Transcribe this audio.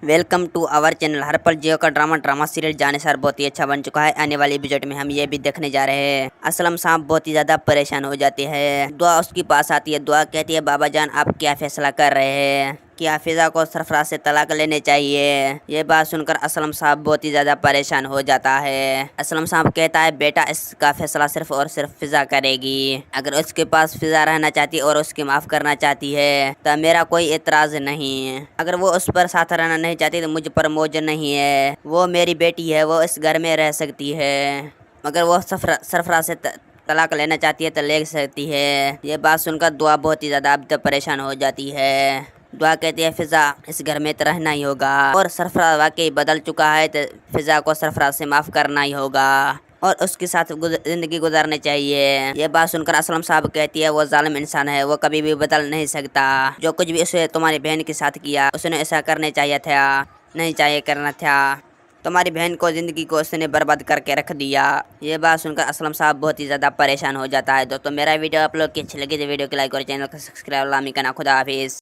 Welcome to our channel. हर पल जियो का ड्रामा सीरियल जानिसार बहुत ही अच्छा बन चुका है। आने वाली एपिसोड में हम ये भी देखने जा रहे हैं। असलम साहब बहुत ही ज्यादा परेशान हो जाती है। दुआ उसके पास आती है। दुआ कहती है, बाबा जान आप क्या फैसला कर रहे हैं? क्या फिजा को सरफराज से तलाक लेने चाहिए? ये बात सुनकर असलम साहब बहुत ही ज्यादा परेशान हो जाता है। असलम साहब कहता है, बेटा इसका फैसला सिर्फ और सिर्फ फिजा करेगी। अगर उसके पास फिजा रहना चाहती है और उसकी माफ करना चाहती है तो मेरा कोई एतराज नहीं है। अगर वो उस पर साथ रहना नहीं चाहती तो मुझ पर मौज नहीं है। वो मेरी बेटी है, वो इस घर में रह सकती है। मगर वो सरफराज से तलाक लेना चाहती है तो ले सकती है। ये बात सुनकर दुआ बहुत ही ज़्यादा अब तक परेशान हो जाती है। दुआ कहती है, फिजा इस घर में तो रहना ही होगा और सरफराज वाकई बदल चुका है तो फिजा को सरफराज से माफ़ करना ही होगा और उसके साथ ज़िंदगी गुजारनी चाहिए। ये बात सुनकर असलम साहब कहती है, वो जालिम इंसान है, वो कभी भी बदल नहीं सकता। जो कुछ भी उसने तुम्हारी बहन के साथ किया उसने ऐसा करने चाहिए था, नहीं चाहिए करना था। तुम्हारी बहन को ज़िंदगी को उसने बर्बाद करके रख दिया। ये बात सुनकर असलम साहब बहुत ही ज़्यादा परेशान हो जाता है। दोस्तों मेरा वीडियो आप लोग की अच्छी लगी तो वीडियो को लाइक और चैनल को सब्सक्राइब लामी करना। खुदा हाफिज़।